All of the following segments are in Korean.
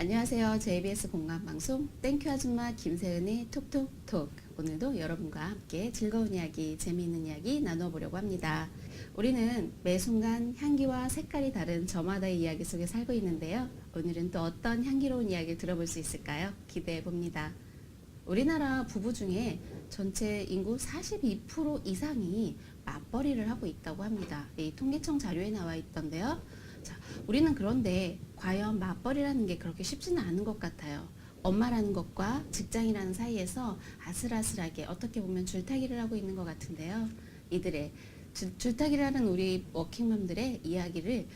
안녕하세요. JBS 공감방송 땡큐 아줌마 김세은의 톡톡톡. 오늘도 여러분과 함께 즐거운 이야기, 재미있는 이야기 나눠보려고 합니다. 우리는 매 순간 향기와 색깔이 다른 저마다의 이야기 속에 살고 있는데요. 오늘은 또 어떤 향기로운 이야기를 들어볼 수 있을까요? 기대해 봅니다. 우리나라 부부 중에 전체 인구 42% 이상이 맞벌이를 하고 있다고 합니다. 이 통계청 자료에 나와 있던데요. 자, 우리는 그런데 과연 맞벌이라는 게 그렇게 쉽지는 않은 것 같아요. 엄마라는 것과 직장이라는 사이에서 아슬아슬하게 어떻게 보면 줄타기를 하고 있는 것 같은데요. 이들의 줄타기를 하는 우리 워킹맘들의 이야기를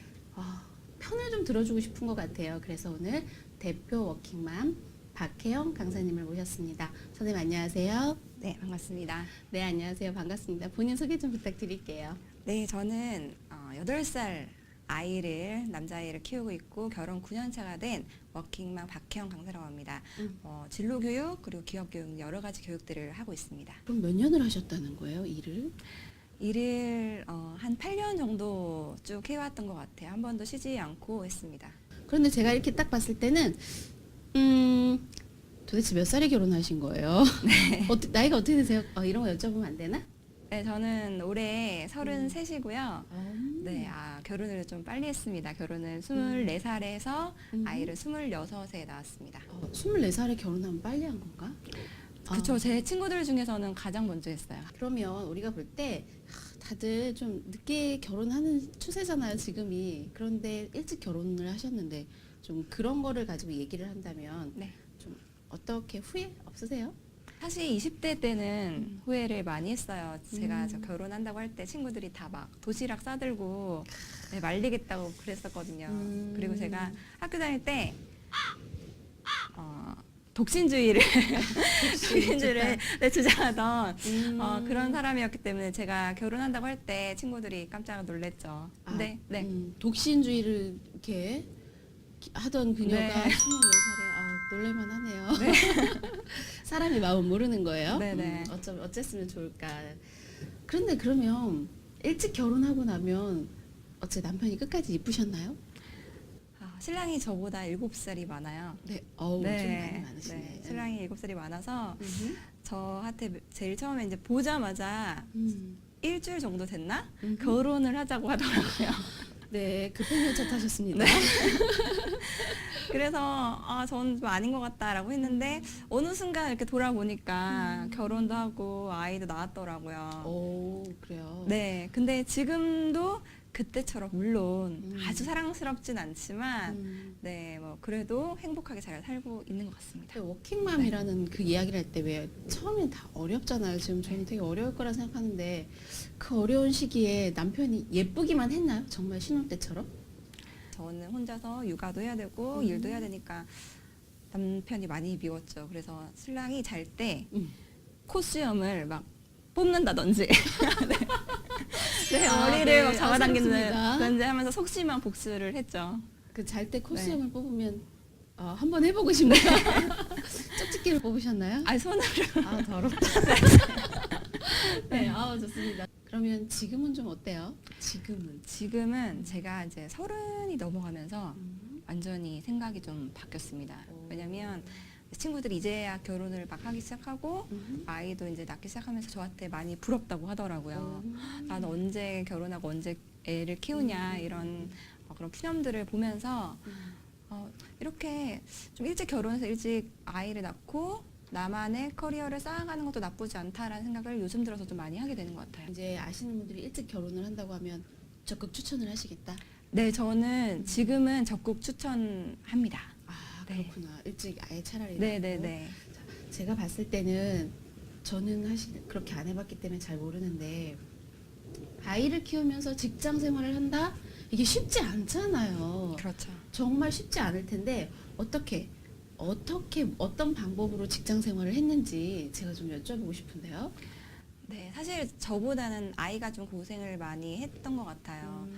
편을 좀 들어주고 싶은 것 같아요. 그래서 오늘 대표 워킹맘 박혜영 강사님을 모셨습니다. 선생님 안녕하세요. 네, 반갑습니다. 네, 안녕하세요. 반갑습니다. 본인 소개 좀 부탁드릴게요. 네, 저는 8살 남자아이를 키우고 있고 결혼 9년 차가 된 워킹맘 박혜영 강사라고 합니다. 진로교육 그리고 기업교육 여러 가지 교육들을 하고 있습니다. 그럼 몇 년을 하셨다는 거예요, 일을? 일을 한 8년 정도 쭉 해왔던 것 같아요. 한 번도 쉬지 않고 했습니다. 그런데 제가 이렇게 딱 봤을 때는 도대체 몇 살에 결혼하신 거예요? 네. 나이가 어떻게 되세요? 이런 거 여쭤보면 안 되나? 네, 저는 올해 33이고요. 네, 결혼을 좀 빨리 했습니다. 결혼을 24살에 해서 아이를 26에 낳았습니다. 24살에 결혼하면 빨리 한 건가? 그렇죠. 제 친구들 중에서는 가장 먼저 했어요. 그러면 우리가 볼 때 다들 좀 늦게 결혼하는 추세잖아요, 지금이. 그런데 일찍 결혼을 하셨는데 좀 그런 거를 가지고 얘기를 한다면 네. 좀 어떻게 후회 없으세요? 사실 20대 때는 후회를 많이 했어요. 제가 저 결혼한다고 할 때 친구들이 다 막 도시락 싸들고 네, 말리겠다고 그랬었거든요. 그리고 제가 학교 다닐 때 독신주의를 네, 주장하던 그런 사람이었기 때문에 제가 결혼한다고 할 때 친구들이 깜짝 놀랐죠. 근데 네. 독신주의를 이렇게 하던 그녀가 네. 24살에 놀랄만 하네요. 네. 사람이 마음 모르는 거예요. 네네. 어쨌으면 좋을까. 그런데 그러면 일찍 결혼하고 나면 어째 남편이 끝까지 이쁘셨나요? 신랑이 저보다 7살이 많아요. 네. 좀 많이 많으시네. 네. 신랑이 7살이 많아서 저한테 제일 처음에 이제 보자마자 일주일 정도 됐나? 결혼을 하자고 하더라고요. 네, 급행열차 타셨습니다. 네. 그래서 저는 좀 아닌 것 같다라고 했는데 어느 순간 이렇게 돌아보니까 결혼도 하고 아이도 낳았더라고요. 오, 그래요. 네, 근데 지금도 그때처럼 물론 아주 사랑스럽진 않지만 네, 뭐 그래도 행복하게 잘 살고 있는 것 같습니다. 워킹맘이라는 그 이야기를 할 때 왜 처음엔 다 어렵잖아요. 지금 저는 되게 어려울 거라 생각하는데 그 어려운 시기에 남편이 예쁘기만 했나요? 정말 신혼 때처럼? 저는 혼자서 육아도 해야 되고 일도 해야 되니까 남편이 많이 미웠죠. 그래서 신랑이 잘 때 코수염을 막 뽑는다든지 네, 머리를 막 잡아당기는 그런지 하면서 속심한 복수를 했죠. 그 잘 때 코수염을 뽑으면 한번 해보고 싶네요. 쪽집게를 뽑으셨나요? 아니 손으로. 더럽다. 네, 좋습니다. 그러면 지금은 좀 어때요? 지금은 제가 이제 30이 넘어가면서 완전히 생각이 좀 바뀌었습니다. 왜냐면 친구들이 이제야 결혼을 막 하기 시작하고 아이도 이제 낳기 시작하면서 저한테 많이 부럽다고 하더라고요. 나는 언제 결혼하고 언제 애를 키우냐 이런 그런 푸념들을 보면서 이렇게 좀 일찍 결혼해서 일찍 아이를 낳고 나만의 커리어를 쌓아가는 것도 나쁘지 않다라는 생각을 요즘 들어서 좀 많이 하게 되는 것 같아요. 이제 아시는 분들이 일찍 결혼을 한다고 하면 적극 추천을 하시겠다? 네, 저는 지금은 적극 추천합니다. 그렇구나. 일찍 아예 차라리. 네네네. 제가 봤을 때는 저는 사실 그렇게 안 해봤기 때문에 잘 모르는데 아이를 키우면서 직장 생활을 한다? 이게 쉽지 않잖아요. 그렇죠. 정말 쉽지 않을 텐데 어떤 방법으로 직장 생활을 했는지 제가 좀 여쭤보고 싶은데요. 네, 사실 저보다는 아이가 좀 고생을 많이 했던 것 같아요.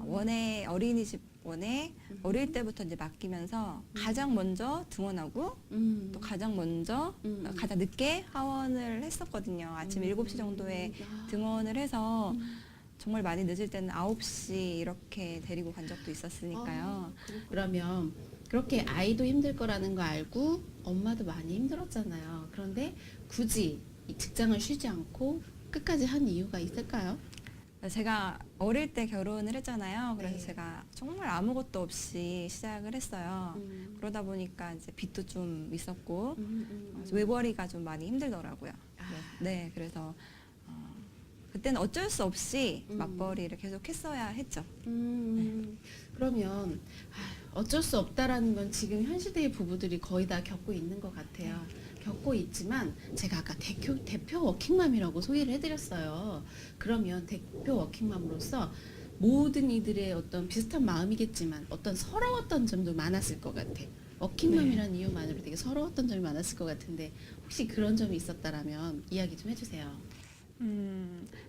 원에 어린이집 원에 어릴 때부터 이제 맡기면서 가장 먼저 등원하고 또 가장 먼저 가장 늦게 하원을 했었거든요. 아침 7시 정도에 등원을 해서 정말 많이 늦을 때는 9시 이렇게 데리고 간 적도 있었으니까요. 그러면 그렇게 아이도 힘들 거라는 거 알고 엄마도 많이 힘들었잖아요. 그런데 굳이 이 직장을 쉬지 않고 끝까지 한 이유가 있을까요? 제가 어릴 때 결혼을 했잖아요. 그래서 네. 제가 정말 아무것도 없이 시작을 했어요. 그러다 보니까 이제 빚도 좀 있었고 외벌이가 좀 많이 힘들더라고요. 네, 그래서 그때는 어쩔 수 없이 맞벌이를 계속 했어야 했죠. 그러면 어쩔 수 없다라는 건 지금 현 시대의 부부들이 거의 다 겪고 있는 것 같아요. 겪고 있지만 제가 아까 대표 워킹맘이라고 소개를 해드렸어요. 그러면 대표 워킹맘으로서 모든 이들의 어떤 비슷한 마음이겠지만 어떤 서러웠던 점도 많았을 것 같아. 워킹맘이라는 이유만으로 되게 서러웠던 점이 많았을 것 같은데 혹시 그런 점이 있었다라면 이야기 좀 해주세요.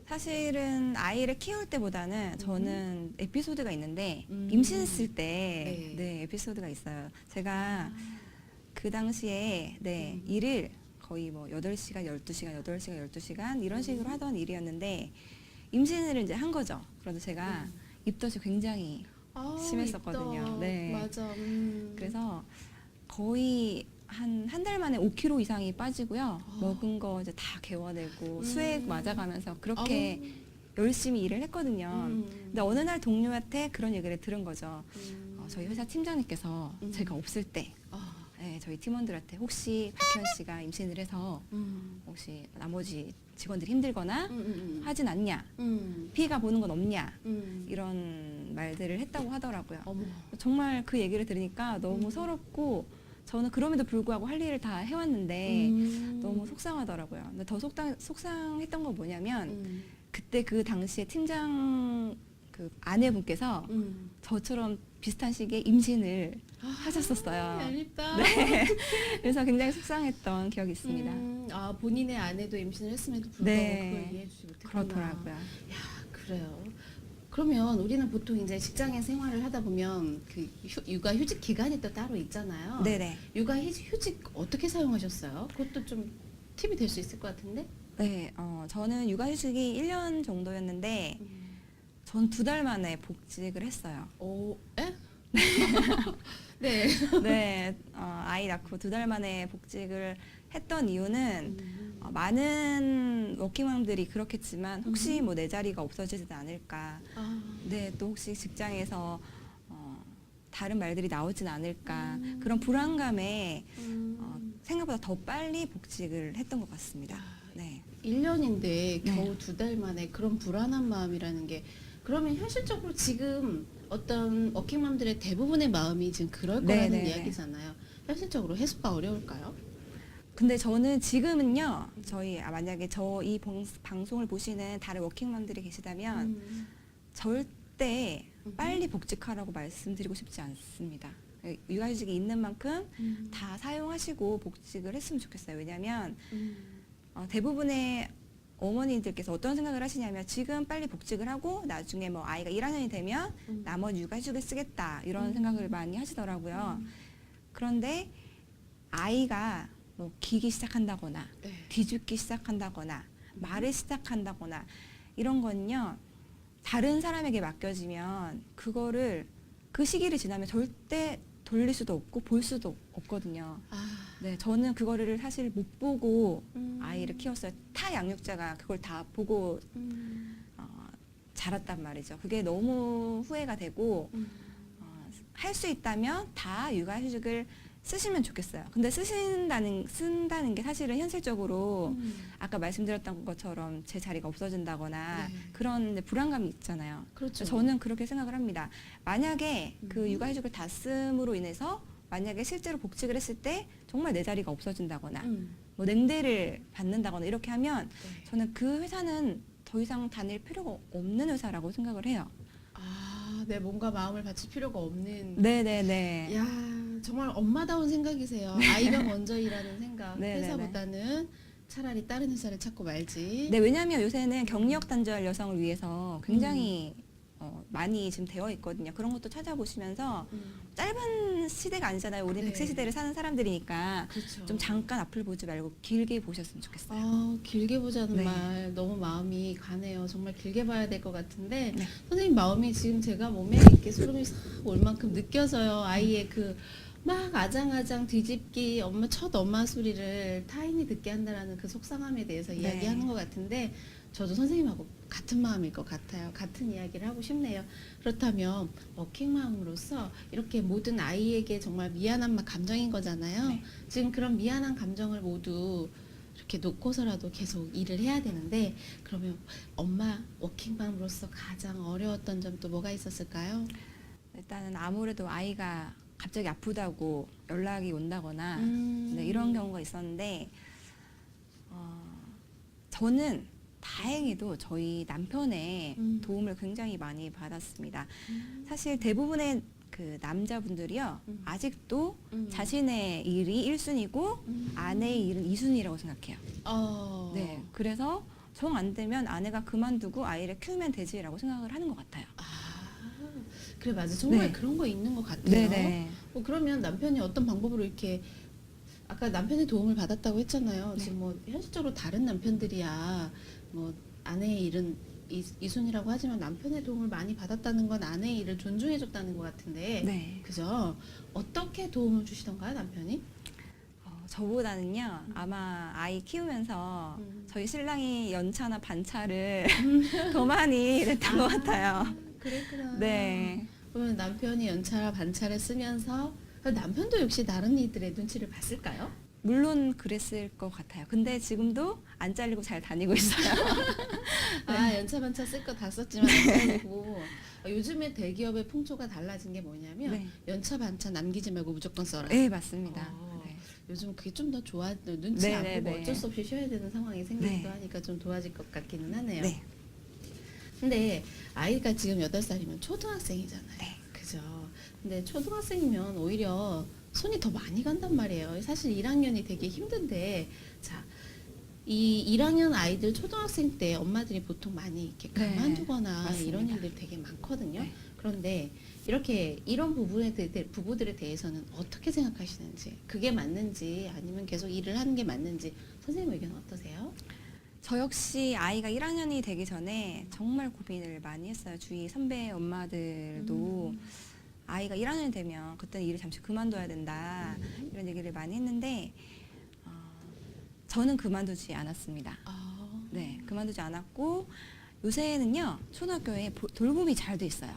사실은 아이를 키울 때보다는 저는 에피소드가 있는데 음. 임신했을 때 네. 네, 에피소드가 있어요. 제가 그 당시에 일을 거의 뭐 8시간, 12시간, 8시간, 12시간 이런 식으로 하던 일이었는데 임신을 이제 한 거죠. 그래서 제가 입덧이 굉장히 심했었거든요. 입덧. 네. 맞아. 그래서 거의 한 달 만에 5kg 이상이 빠지고요. 먹은 거 이제 다 개워내고 수액 맞아가면서 그렇게 열심히 일을 했거든요. 근데 어느 날 동료한테 그런 얘기를 들은 거죠. 저희 회사 팀장님께서 제가 없을 때 네, 저희 팀원들한테 혹시 박현 씨가 임신을 해서 혹시 나머지 직원들이 힘들거나 하진 않냐, 피해가 보는 건 없냐 이런 말들을 했다고 하더라고요. 어머. 정말 그 얘기를 들으니까 너무 서럽고 저는 그럼에도 불구하고 할 일을 다 해왔는데 너무 속상하더라고요. 근데 더 속상했던 건 뭐냐면 그때 그 당시에 팀장 그 아내분께서 저처럼 비슷한 시기에 임신을 하셨었어요. 얄밉다. 네. 그래서 굉장히 속상했던 기억이 있습니다. 본인의 아내도 임신을 했음에도 불구하고 네. 그걸 이해해주지 못했구나. 그렇더라고요. 야, 그래요. 그러면 우리는 보통 이제 직장에 생활을 하다 보면 그 육아 휴직 기간이 또 따로 있잖아요. 네네. 육아 휴직 어떻게 사용하셨어요? 그것도 좀 팁이 될 수 있을 것 같은데? 네, 저는 육아휴직이 1년 정도였는데 전 2달 만에 복직을 했어요. 오, 에? 네. 네, 아이 낳고 2달 만에 복직을 했던 이유는 많은 워킹맘들이 그렇겠지만 혹시 뭐 내 자리가 없어지지 않을까, 네, 또 혹시 직장에서 다른 말들이 나오진 않을까 그런 불안감에 생각보다 더 빨리 복직을 했던 것 같습니다. 네. 1년인데 겨우 2달 만에 그런 불안한 마음이라는 게 그러면 현실적으로 지금 어떤 워킹맘들의 대부분의 마음이 지금 그럴 거라는 네네네. 이야기잖아요. 현실적으로 해소가 어려울까요? 근데 저는 지금은요, 저희 만약에 저 이 방송을 보시는 다른 워킹맘들이 계시다면 절대 빨리 복직하라고 말씀드리고 싶지 않습니다. 육아휴직이 있는 만큼 다 사용하시고 복직을 했으면 좋겠어요. 왜냐하면 대부분의 어머니들께서 어떤 생각을 하시냐면 지금 빨리 복직을 하고 나중에 뭐 아이가 1학년이 되면 나머지 육아휴직을 쓰겠다 이런 생각을 많이 하시더라고요. 그런데 아이가 뭐 기기 시작한다거나 네. 뒤죽기 시작한다거나 말을 시작한다거나 이런 건요 다른 사람에게 맡겨지면 그거를 그 시기를 지나면 절대 돌릴 수도 없고 볼 수도 없거든요. 네, 저는 그거를 사실 못 보고 아이를 키웠어요. 타 양육자가 그걸 다 보고 자랐단 말이죠. 그게 너무 후회가 되고 할 수 있다면 다 육아휴직을 쓰시면 좋겠어요. 근데 쓴다는 게 사실은 현실적으로 아까 말씀드렸던 것처럼 제 자리가 없어진다거나 네. 그런 불안감이 있잖아요. 그렇죠. 저는 그렇게 생각을 합니다. 만약에 그 육아휴직을 다 씀으로 인해서 만약에 실제로 복직을 했을 때 정말 내 자리가 없어진다거나 뭐 냉대를 받는다거나 이렇게 하면 네. 저는 그 회사는 더 이상 다닐 필요가 없는 회사라고 생각을 해요. 내 몸과 마음을 바칠 필요가 없는. 네네네. 야, 정말 엄마다운 생각이세요. 아이가 먼저 일하는 생각. 네네네. 회사보다는 차라리 다른 회사를 찾고 말지. 네, 왜냐하면 요새는 경력 단절 여성을 위해서 굉장히 많이 지금 되어 있거든요. 그런 것도 찾아보시면서 짧은 시대가 아니잖아요. 우리는 네. 100세 시대를 사는 사람들이니까 그렇죠. 좀 잠깐 앞을 보지 말고 길게 보셨으면 좋겠어요. 길게 보자는 네. 말 너무 마음이 가네요. 정말 길게 봐야 될 것 같은데 네. 선생님 마음이 지금 제가 몸에 이렇게 소름이 싹 올 만큼 느껴져요. 아이의 그 막 아장아장 뒤집기 엄마 첫 엄마 소리를 타인이 듣게 한다라는 그 속상함에 대해서 네. 이야기하는 것 같은데 저도 선생님하고 같은 마음일 것 같아요. 같은 이야기를 하고 싶네요. 그렇다면 워킹맘으로서 이렇게 모든 아이에게 정말 미안한 감정인 거잖아요. 네. 지금 그런 미안한 감정을 모두 이렇게 놓고서라도 계속 일을 해야 되는데 그러면 엄마 워킹맘으로서 가장 어려웠던 점 또 뭐가 있었을까요? 일단은 아무래도 아이가 갑자기 아프다고 연락이 온다거나 음. 네, 이런 경우가 있었는데 저는 다행히도 저희 남편의 도움을 굉장히 많이 받았습니다. 사실 대부분의 그 남자분들이요 아직도 자신의 일이 1순위고 아내의 일은 2순위라고 생각해요. 네, 그래서 정 안 되면 아내가 그만두고 아이를 키우면 되지라고 생각을 하는 것 같아요. 그래 맞아 정말 네. 그런 거 있는 것 같아요. 네네. 그러면 남편이 어떤 방법으로 이렇게 아까 남편의 도움을 받았다고 했잖아요. 네. 지금 뭐 현실적으로 다른 남편들이야 뭐 아내의 일은 이순이라고 하지만 남편의 도움을 많이 받았다는 건 아내의 일을 존중해줬다는 것 같은데 네. 그죠? 어떻게 도움을 주시던가요 남편이? 저보다는요 아마 아이 키우면서 저희 신랑이 연차나 반차를 더 많이 냈던 것 같아요. 그랬구나. 네. 그러면 남편이 연차와 반차를 쓰면서 남편도 역시 다른 이들의 눈치를 봤을까요? 물론 그랬을 것 같아요. 근데 지금도 안 잘리고 잘 다니고 있어요. 연차 반차 쓸 거 다 썼지만 안 잘리고 요즘에 대기업의 풍조가 달라진 게 뭐냐면 네. 연차 반차 남기지 말고 무조건 써라. 네, 맞습니다. 네. 요즘 그게 좀 더 좋아 눈치 안 네, 보고 네, 어쩔 네. 수 없이 쉬어야 되는 상황이 생기기도 네. 하니까 좀 도와질 것 같기는 하네요. 네. 근데 아이가 지금 8살이면 초등학생이잖아요. 네. 그죠? 근데 초등학생이면 오히려 손이 더 많이 간단 말이에요. 사실 1학년이 되게 힘든데 자, 이 1학년 아이들 초등학생 때 엄마들이 보통 많이 이렇게 네, 가만두거나 맞습니다. 이런 일들이 되게 많거든요. 네. 그런데 이렇게 이런 부부들에 대해서는 어떻게 생각하시는지 그게 맞는지 아니면 계속 일을 하는 게 맞는지 선생님 의견 어떠세요? 저 역시 아이가 1학년이 되기 전에 정말 고민을 많이 했어요. 주위 선배 엄마들도 아이가 1학년이 되면 그때는 일을 잠시 그만둬야 된다 이런 얘기를 많이 했는데 저는 그만두지 않았습니다. 네, 그만두지 않았고 요새는요 초등학교에 돌봄이 잘 돼 있어요.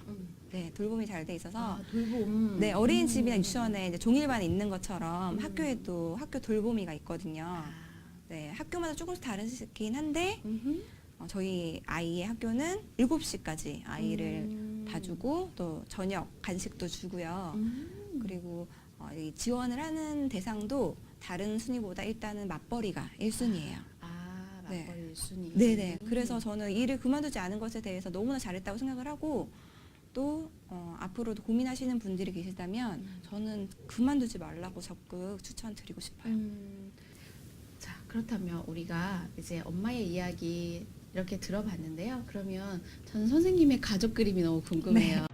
네, 돌봄이 잘 돼 있어서 돌봄. 네, 어린이집이나 유치원에 이제 종일반에 있는 것처럼 학교에도 학교 돌보미가 있거든요. 네, 학교마다 조금씩 다르긴 한데 저희 아이의 학교는 7시까지 아이를 봐주고 또 저녁 간식도 주고요. 그리고 이 지원을 하는 대상도 다른 순위보다 일단은 맞벌이가 1순위예요. 네. 맞벌이 순위. 네네. 그래서 저는 일을 그만두지 않은 것에 대해서 너무나 잘했다고 생각을 하고 또 앞으로도 고민하시는 분들이 계시다면 저는 그만두지 말라고 적극 추천드리고 싶어요. 자, 그렇다면 우리가 이제 엄마의 이야기 이렇게 들어봤는데요. 그러면 저는 선생님의 가족 그림이 너무 궁금해요.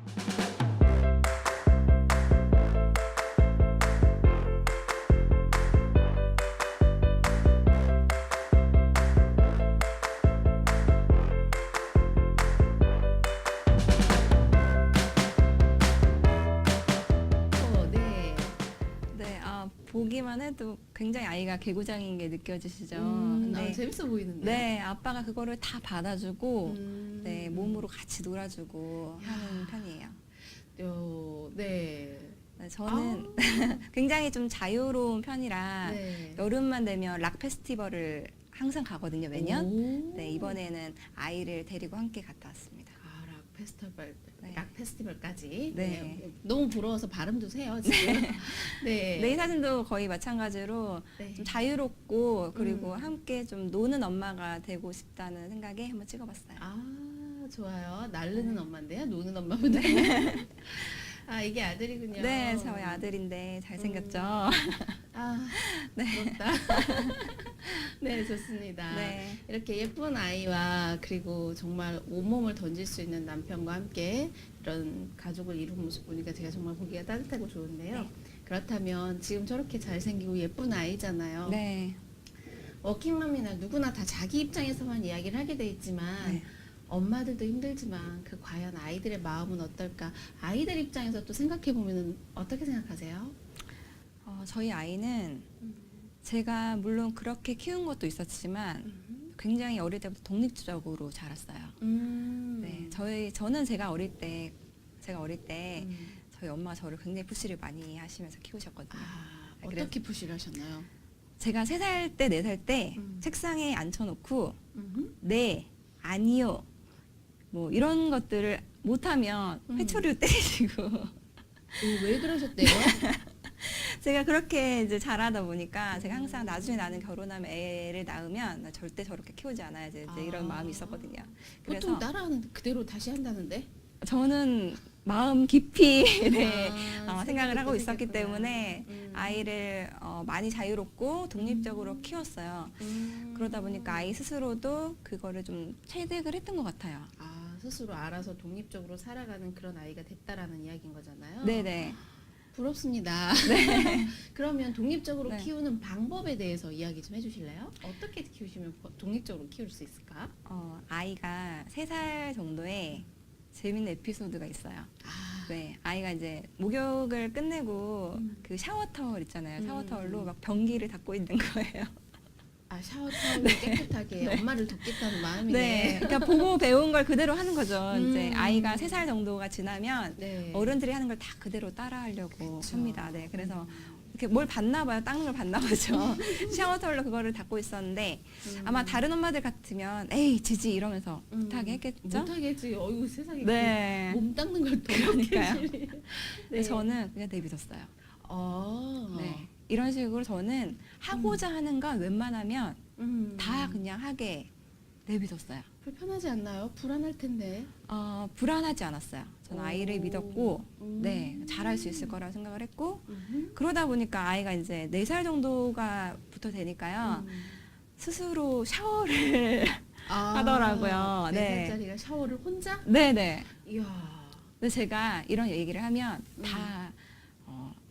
네. 네, 보기만 해도 굉장히 아이가 개구장인 게 느껴지시죠? 네. 재밌어 보이는데. 네, 아빠가 그거를 다 받아주고 네, 음. 몸으로 같이 놀아주고 하는 편이에요. 네. 네, 저는 굉장히 좀 자유로운 편이라 네. 여름만 되면 락 페스티벌을 항상 가거든요, 매년. 오. 네, 이번에는 아이를 데리고 함께 갔다 왔습니다. 락 페스티벌, 네. 락 페스티벌까지. 네. 너무 부러워서 발음도 세요 지금. 네. 네, 이 사진도 거의 마찬가지로 네. 좀 자유롭고 그리고 함께 좀 노는 엄마가 되고 싶다는 생각에 한번 찍어봤어요. 좋아요. 날르는 엄마인데요. 노는 엄마보다. 이게 아들이군요. 네, 저희 아들인데 잘생겼죠? 네. 부럽다. 네, 좋습니다. 네. 이렇게 예쁜 아이와 그리고 정말 온몸을 던질 수 있는 남편과 함께 이런 가족을 이룬 모습 보니까 제가 정말 보기가 따뜻하고 좋은데요. 네. 그렇다면 지금 저렇게 잘생기고 예쁜 아이잖아요. 네. 워킹맘이나 누구나 다 자기 입장에서만 이야기를 하게 돼 있지만 네. 엄마들도 힘들지만 그 과연 아이들의 마음은 어떨까? 아이들 입장에서 또 생각해 보면 어떻게 생각하세요? 저희 아이는 제가 물론 그렇게 키운 것도 있었지만 굉장히 어릴 때부터 독립적으로 자랐어요. 네, 저는 제가 어릴 때 저희 엄마가 저를 굉장히 푸시를 많이 하시면서 키우셨거든요. 네, 그래서 어떻게 푸시를 하셨나요? 제가 3살 때, 4살 때 책상에 앉혀놓고 네, 아니요, 뭐 이런 것들을 못하면 회초리를 때리시고 왜 그러셨대요? 제가 그렇게 이제 잘하다 보니까 제가 항상 나중에 나는 결혼하면 애를 낳으면 나 절대 저렇게 키우지 않아야지 이제 이런 마음이 있었거든요. 그래서 보통 따라하는데 그대로 다시 한다는데? 저는 마음 깊이 네, 생각을 하고 생각이 있었기 생겼구나. 때문에 아이를 많이 자유롭고 독립적으로 키웠어요. 그러다 보니까 아이 스스로도 그거를 좀 체득을 했던 것 같아요. 스스로 알아서 독립적으로 살아가는 그런 아이가 됐다라는 이야기인 거잖아요. 네네. 부럽습니다. 그러면 독립적으로 네. 키우는 방법에 대해서 이야기 좀 해주실래요? 어떻게 키우시면 독립적으로 키울 수 있을까? 아이가 3살 정도에 재밌는 에피소드가 있어요. 네, 아이가 이제 목욕을 끝내고 그 샤워 타월 있잖아요. 샤워 타월로 막 변기를 닦고 있는 거예요. 샤워 타올로 깨끗하게 엄마를 돕겠다는 마음이네. 네, 그러니까 보고 배운 걸 그대로 하는 거죠. 음. 이제 아이가 3살 정도가 지나면 네. 어른들이 하는 걸 다 그대로 따라하려고 그쵸. 합니다. 네, 그래서 이렇게 뭘 봤나 봐요. 닦는 걸 봤나 보죠. 샤워 타월로 그거를 닦고 있었는데 아마 다른 엄마들 같으면 에이 지지 이러면서 못하게 했겠죠. 못하게 했지. 어이구 세상에. 네. 몸 닦는 걸 그러니까요. 도와주시니. 네. 저는 그냥 내비뒀어요. 네. 이런 식으로 저는 하고자 하는 건 웬만하면 다 그냥 하게 내비뒀어요. 불편하지 않나요? 불안할 텐데. 불안하지 않았어요. 저는 아이를 믿었고, 네, 잘할 수 있을 거라고 생각을 했고, 그러다 보니까 아이가 이제 4살 정도가 부터 되니까요, 스스로 샤워를 하더라고요. 네. 4살짜리가 샤워를 혼자? 네네. 이야. 근데 제가 이런 얘기를 하면 다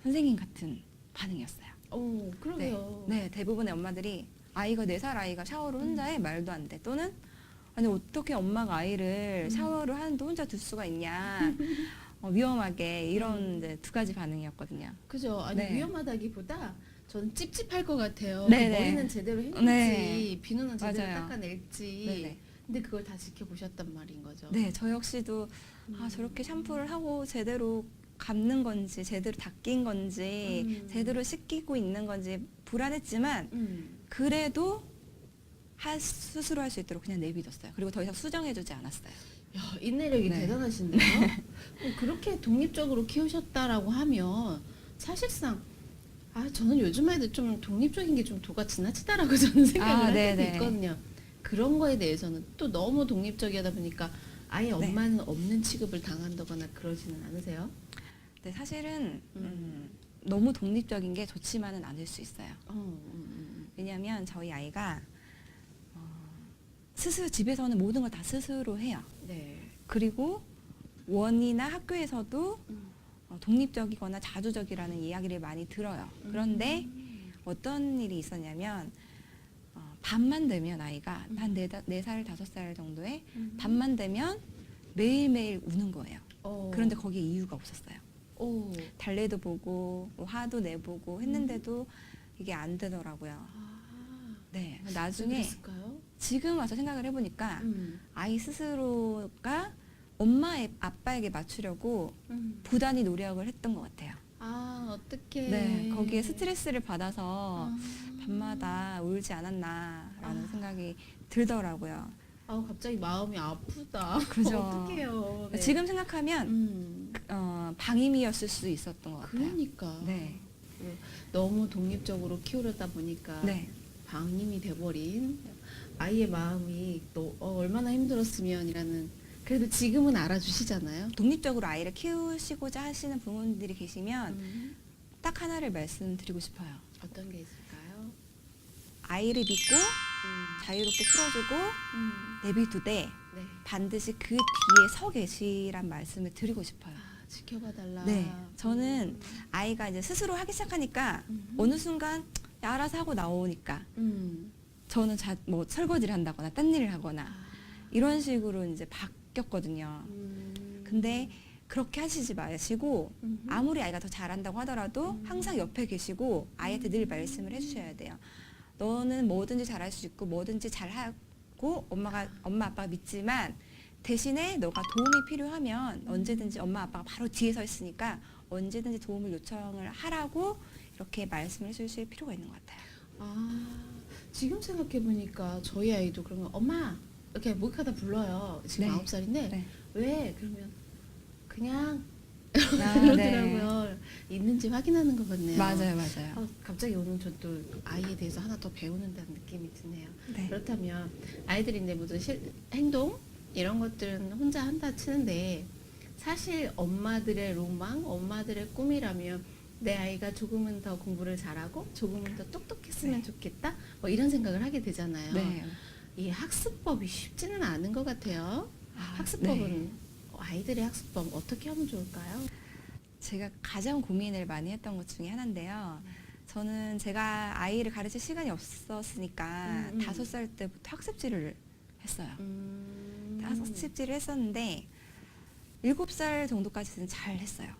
선생님 같은 반응이었어요. 그러게요. 네, 대부분의 엄마들이 아이가 4살 아이가 샤워를 혼자 해? 말도 안 돼. 또는 아니 어떻게 엄마가 아이를 샤워를 하는데 혼자 둘 수가 있냐. 위험하게 이런 이제 2가지 반응이었거든요. 그죠? 아니 네. 위험하다기보다 저는 찝찝할 것 같아요. 네네. 머리는 제대로 했는지 네. 비누는 제대로 맞아요. 닦아낼지. 네네. 근데 그걸 다 지켜보셨단 말인 거죠. 네, 저 역시도 저렇게 샴푸를 하고 제대로 감는 건지 제대로 닦인 건지 제대로 씻기고 있는 건지 불안했지만 그래도 스스로 할 수 있도록 그냥 내비뒀어요. 그리고 더 이상 수정해주지 않았어요. 야, 인내력이 네. 대단하신데요. 그렇게 독립적으로 키우셨다라고 하면 사실상 저는 요즘 아이들 좀 독립적인 게 좀 도가 지나치다라고 저는 생각을 할 때도 네네. 있거든요. 그런 거에 대해서는 또 너무 독립적이다 보니까 아예 네. 엄마는 없는 취급을 당한다거나 그러지는 않으세요? 네, 사실은 너무 독립적인 게 좋지만은 않을 수 있어요. 왜냐하면 저희 아이가 스스로 집에서는 모든 걸 다 스스로 해요. 네. 그리고 원이나 학교에서도 독립적이거나 자주적이라는 이야기를 많이 들어요. 그런데 어떤 일이 있었냐면 밤만 되면 아이가 한 4살, 5살 정도에 밤만 되면 매일매일 우는 거예요. 그런데 거기에 이유가 없었어요. 달래도 보고 뭐 화도 내보고 했는데도 이게 안 되더라고요. 네, 나중에 그랬을까요? 지금 와서 생각을 해보니까 아이 스스로가 아빠에게 맞추려고 부단히 노력을 했던 것 같아요. 어떡해. 네, 거기에 스트레스를 받아서 밤마다 울지 않았나라는 생각이 들더라고요. 갑자기 마음이 아프다. 그죠. 어떡해요. 네. 지금 생각하면 방임이었을 수 있었던 것 같아요. 그러니까. 네. 너무 독립적으로 키우려다 보니까 네. 방임이 돼버린 아이의 마음이 또 얼마나 힘들었으면이라는 그래도 지금은 알아주시잖아요. 독립적으로 아이를 키우시고자 하시는 부모님들이 계시면 딱 하나를 말씀드리고 싶어요. 어떤 게 있을까요? 아이를 믿고 자유롭게 풀어주고 내비두되 네. 반드시 그 뒤에 서 계시란 말씀을 드리고 싶어요. 지켜봐달라. 네, 저는 아이가 이제 스스로 하기 시작하니까 어느 순간 알아서 하고 나오니까 저는 뭐 설거지를 한다거나 딴 일을 하거나 이런 식으로 이제 바뀌었거든요. 근데 그렇게 하시지 마시고 아무리 아이가 더 잘한다고 하더라도 항상 옆에 계시고 아이한테 늘 말씀을 해주셔야 돼요. 너는 뭐든지 잘할 수 있고 뭐든지 잘하고 엄마 아빠가 믿지만 대신에 너가 도움이 필요하면 언제든지 엄마 아빠가 바로 뒤에 서 있으니까 언제든지 도움을 요청을 하라고 이렇게 말씀을 해주실 필요가 있는 것 같아요. 지금 생각해보니까 저희 아이도 그러면 엄마 이렇게 목욕하다 불러요. 지금 네. 9살인데 네. 왜? 그러면 그냥 네. 그러더라고요. 있는지 확인하는 것 같네요. 맞아요, 맞아요. 갑자기 오늘 저 또 아이에 대해서 하나 더 배우는다는 느낌이 드네요. 네. 그렇다면 아이들이 이제 모든 행동 이런 것들은 혼자 한다 치는데 사실 엄마들의 로망, 엄마들의 꿈이라면 내 아이가 조금은 더 공부를 잘하고 조금은 더 똑똑했으면 네. 좋겠다. 뭐 이런 생각을 하게 되잖아요. 네. 이 학습법이 쉽지는 않은 것 같아요. 아, 학습법은 네. 아이들의 학습법 어떻게 하면 좋을까요? 제가 가장 고민을 많이 했던 것 중에 하나인데요. 저는 제가 아이를 가르칠 시간이 없었으니까 5살 때부터 학습지를 했어요. 학습지를 했었는데 7살 정도까지는 잘 했어요.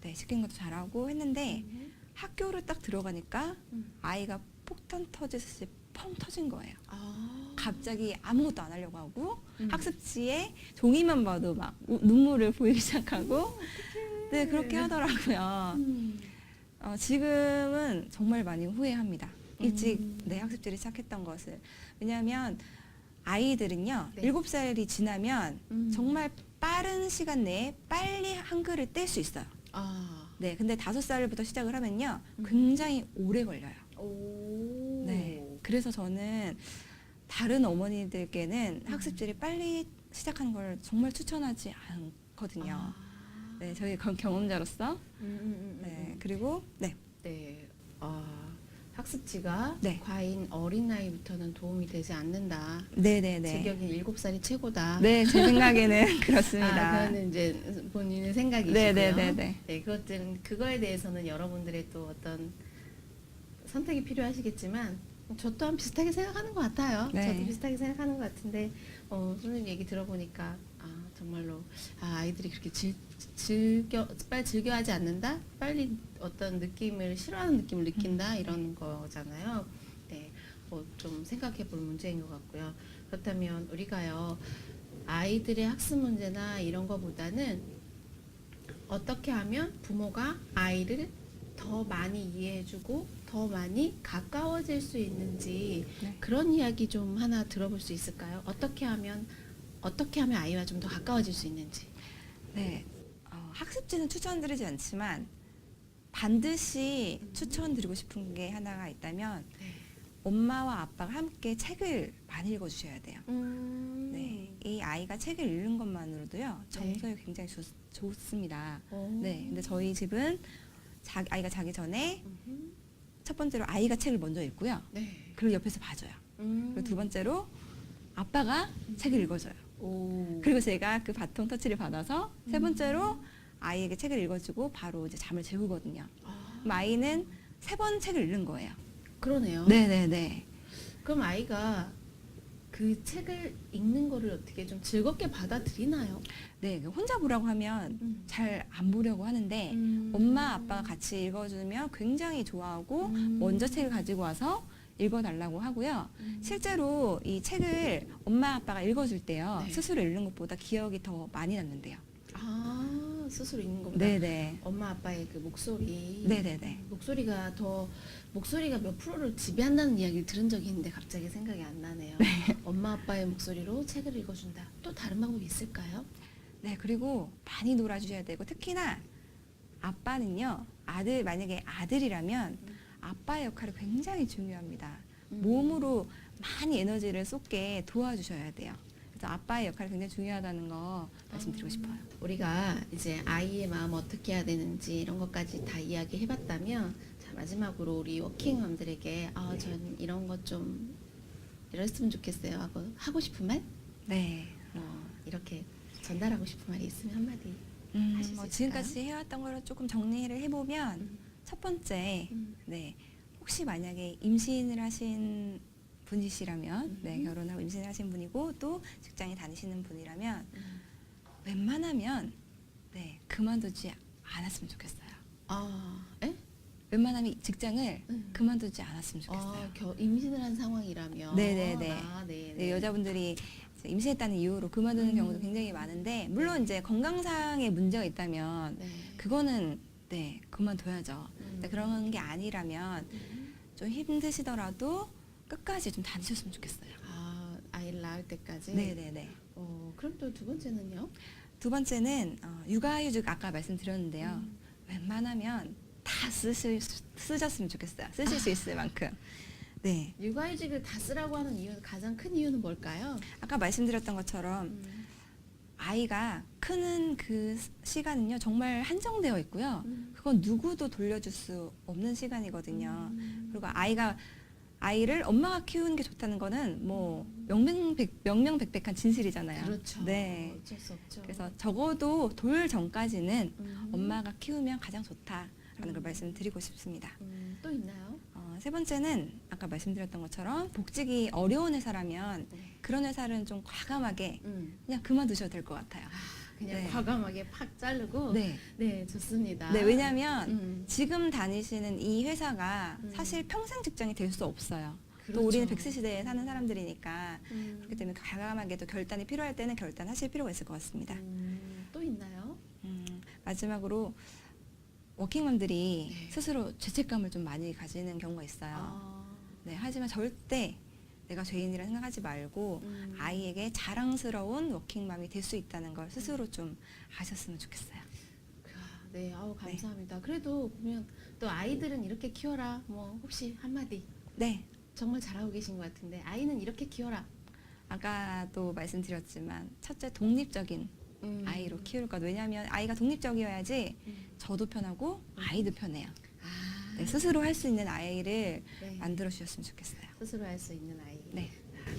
네, 시킨 것도 잘하고 했는데 학교를 딱 들어가니까 아이가 폭탄 터지듯이 펑 터진 거예요. 갑자기 아무것도 안 하려고 하고 학습지에 종이만 봐도 막 눈물을 보이기 시작하고 네, 그렇게 하더라고요. 지금은 정말 많이 후회합니다. 일찍 내 학습지를 시작했던 것을. 왜냐하면 아이들은요, 네. 7살이 지나면 정말 빠른 시간 내에 빨리 한글을 뗄 수 있어요. 네, 근데 5살부터 시작을 하면요, 굉장히 오래 걸려요. 네, 그래서 저는 다른 어머니들께는 학습지를 빨리 시작하는 걸 정말 추천하지 않거든요. 네, 저희 경험자로서. 네, 그리고 네, 네. 학습지가 네. 과잉 어린 나이부터는 도움이 되지 않는다. 네, 네, 네. 제격인 7살이 최고다. 네, 제 생각에는 그렇습니다. 그거는 이제 본인의 생각이시고요. 네, 네, 네, 네. 네, 그거에 대해서는 여러분들의 또 어떤 선택이 필요하시겠지만 저 또한 비슷하게 생각하는 것 같아요. 네. 저도 비슷하게 생각하는 것 같은데 선생님 얘기 들어보니까 정말로 아이들이 그렇게 빨리 즐겨하지 않는다, 빨리 어떤 느낌을 싫어하는 느낌을 느낀다 이런 거잖아요. 네, 좀 생각해볼 문제인 것 같고요. 그렇다면 우리가요 아이들의 학습 문제나 이런 거보다는 어떻게 하면 부모가 아이를 더 많이 이해해주고 더 많이 가까워질 수 있는지 네. 그런 이야기 좀 하나 들어볼 수 있을까요? 어떻게 하면 아이와 좀 더 가까워질 수 있는지. 네, 학습지는 추천드리지 않지만 반드시 추천드리고 싶은 게 하나가 있다면 네. 엄마와 아빠가 함께 책을 많이 읽어주셔야 돼요. 네, 이 아이가 책을 읽는 것만으로도요 정서에 굉장히 좋습니다. 네, 근데 저희 집은 아이가 자기 전에 첫 번째로 아이가 책을 먼저 읽고요. 네. 그리고 옆에서 봐줘요. 그리고 두 번째로 아빠가 책을 읽어줘요. 그리고 제가 그 바통 터치를 받아서 세 번째로 아이에게 책을 읽어주고 바로 이제 잠을 재우거든요. 그럼 아이는 3번 책을 읽는 거예요. 그러네요. 네네네. 그럼 아이가 그 책을 읽는 거를 어떻게 좀 즐겁게 받아들이나요? 네, 혼자 보라고 하면 잘 안 보려고 하는데 엄마 아빠가 같이 읽어주면 굉장히 좋아하고 먼저 책을 가지고 와서 읽어달라고 하고요. 실제로 이 책을 엄마 아빠가 읽어줄 때요. 네. 스스로 읽는 것보다 기억이 더 많이 남는데요. 스스로 읽는 것보다 네네. 엄마 아빠의 그 목소리, 네네네. 목소리가 몇 프로를 지배한다는 이야기를 들은 적이 있는데 갑자기 생각이 안 나네요. 엄마 아빠의 목소리로 책을 읽어준다. 또 다른 방법이 있을까요? 네, 그리고 많이 놀아주셔야 되고 특히나 아빠는요. 만약에 아들이라면 아빠의 역할이 굉장히 중요합니다. 몸으로 많이 에너지를 쏟게 도와주셔야 돼요. 그래서 아빠의 역할이 굉장히 중요하다는 거 말씀드리고 싶어요. 우리가 이제 아이의 마음 어떻게 해야 되는지 이런 것까지 다 이야기해봤다면 자, 마지막으로 우리 워킹맘들에게 전 이런 것 좀 이랬으면 좋겠어요 하고 싶은 말? 네. 이렇게 전달하고 싶은 말이 있으면 한마디 하실 수 있을까요? 지금까지 해왔던 거를 조금 정리를 해보면 첫 번째, 네, 혹시 만약에 임신을 하신 분이시라면, 네, 결혼하고 임신을 하신 분이고 또 직장에 다니시는 분이라면 웬만하면 네, 그만두지 않았으면 좋겠어요. 아, 에? 웬만하면 직장을 음. 그만두지 않았으면 좋겠어요. 임신을 한 상황이라면. 네네네. 아, 네. 네, 여자분들이 이제 임신했다는 이유로 그만두는 경우도 굉장히 많은데 물론 이제 건강상의 문제가 있다면 네. 그거는 네 그만둬야죠. 음. 근데 그런 게 아니라면 좀 힘드시더라도 끝까지 좀 다니셨으면 좋겠어요. 아, 아이를 낳을 때까지. 네네네. 그럼 또 두 번째는요? 두 번째는 육아휴직 아까 말씀드렸는데요. 웬만하면 다 쓰셨으면 좋겠어요. 쓰실 수 있을 만큼. 네. 육아휴직을 다 쓰라고 하는 이유, 가장 큰 이유는 뭘까요? 아까 말씀드렸던 것처럼 아이가 크는 그 시간은요 정말 한정되어 있고요. 그건 누구도 돌려줄 수 없는 시간이거든요. 그리고 아이를 엄마가 키우는 게 좋다는 거는 뭐 명명백백한 진실이잖아요. 그렇죠. 네. 어쩔 수 없죠. 그래서 적어도 돌 전까지는 음. 엄마가 키우면 가장 좋다라는 걸 말씀드리고 싶습니다. 또 있나요? 세 번째는 아까 말씀드렸던 것처럼 복직이 어려운 회사라면 네. 그런 회사는 좀 과감하게 그냥 그만두셔도 될 것 같아요. 그냥 네. 과감하게 팍 자르고. 네. 네, 좋습니다. 네, 왜냐하면 음. 지금 다니시는 이 회사가 음. 사실 평생 직장이 될 수 없어요. 그렇죠. 또 우리는 백세 시대에 사는 사람들이니까 음. 그렇기 때문에 과감하게 또 결단이 필요할 때는 결단하실 필요가 있을 것 같습니다. 또 있나요? 마지막으로 워킹맘들이 네. 스스로 죄책감을 좀 많이 가지는 경우가 있어요. 네, 하지만 절대 내가 죄인이라 생각하지 말고 아이에게 자랑스러운 워킹맘이 될 수 있다는 걸 스스로 좀 아셨으면 좋겠어요. 네, 감사합니다. 그래도 보면 또 아이들은 이렇게 키워라. 뭐 혹시 한마디 네, 정말 잘하고 계신 것 같은데 아이는 이렇게 키워라. 아까도 말씀드렸지만 첫째 독립적인 아이로 키울 것. 왜냐하면 아이가 독립적이어야지 저도 편하고 아이도 편해요. 네, 스스로 할 수 있는 아이를 네. 만들어 주셨으면 좋겠어요. 스스로 할 수 있는 아이. 네.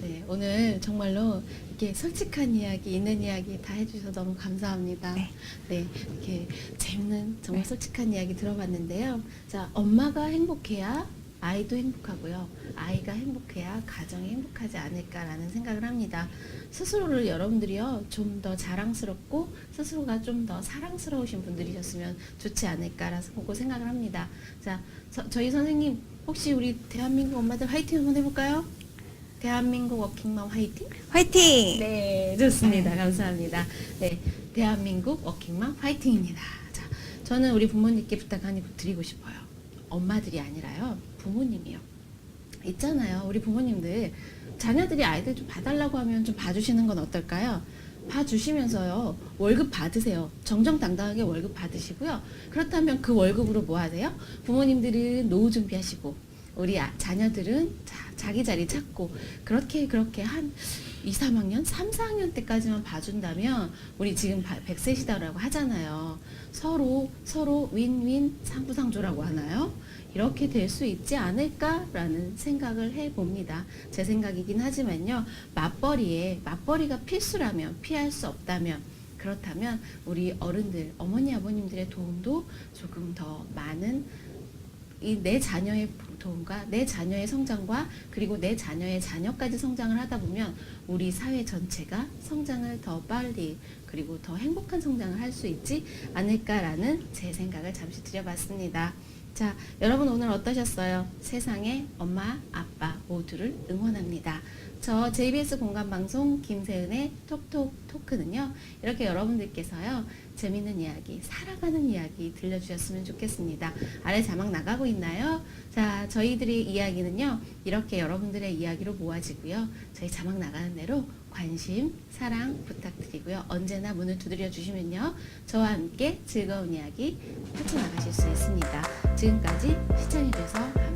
네, 오늘 정말로 이렇게 솔직한 이야기, 있는 이야기 다 해주셔서 너무 감사합니다. 네. 네, 이렇게 재밌는 정말 네. 솔직한 이야기 들어봤는데요. 자, 엄마가 행복해야 아이도 행복하고요. 아이가 행복해야 가정이 행복하지 않을까라는 생각을 합니다. 스스로를 여러분들이요, 좀 더 자랑스럽고 스스로가 좀 더 사랑스러우신 분들이셨으면 좋지 않을까라고 생각을 합니다. 자, 저희 선생님, 혹시 우리 대한민국 엄마들 화이팅 한번 해볼까요? 대한민국 워킹맘 화이팅? 화이팅! 네, 좋습니다. 감사합니다. 네, 대한민국 워킹맘 화이팅입니다. 자, 저는 우리 부모님께 부탁 하나 드리고 싶어요. 엄마들이 아니라요, 부모님이요. 있잖아요, 우리 부모님들 자녀들이 아이들 좀 봐달라고 하면 좀 봐주시는 건 어떨까요? 봐주시면서요, 월급 받으세요. 정정당당하게 월급 받으시고요. 그렇다면 그 월급으로 뭐 하세요? 부모님들은 노후 준비하시고 우리 자녀들은 자기 자리 찾고 그렇게 한 2, 3학년, 3, 4학년 때까지만 봐준다면 우리 지금 100세 시대라고 하잖아요. 서로 윈윈 상부상조라고 하나요? 이렇게 될 수 있지 않을까라는 생각을 해봅니다. 제 생각이긴 하지만요. 맞벌이가 필수라면, 피할 수 없다면, 그렇다면 우리 어른들, 어머니 아버님들의 도움도 조금 더 많은 내 자녀의 도움과 내 자녀의 성장과 그리고 내 자녀의 자녀까지 성장을 하다 보면 우리 사회 전체가 성장을 더 빨리 그리고 더 행복한 성장을 할 수 있지 않을까라는 제 생각을 잠시 드려봤습니다. 자, 여러분 오늘 어떠셨어요? 세상의 엄마, 아빠 모두를 응원합니다. 저 JBS 공감방송 김세은의 톡톡 토크는요, 이렇게 여러분들께서요, 재밌는 이야기, 살아가는 이야기 들려주셨으면 좋겠습니다. 아래 자막 나가고 있나요? 자, 저희들의 이야기는요, 이렇게 여러분들의 이야기로 모아지고요, 저희 자막 나가는 대로 관심, 사랑 부탁드리고요. 언제나 문을 두드려 주시면요, 저와 함께 즐거운 이야기 펼쳐나가실 수 있습니다. 지금까지 시청해주셔서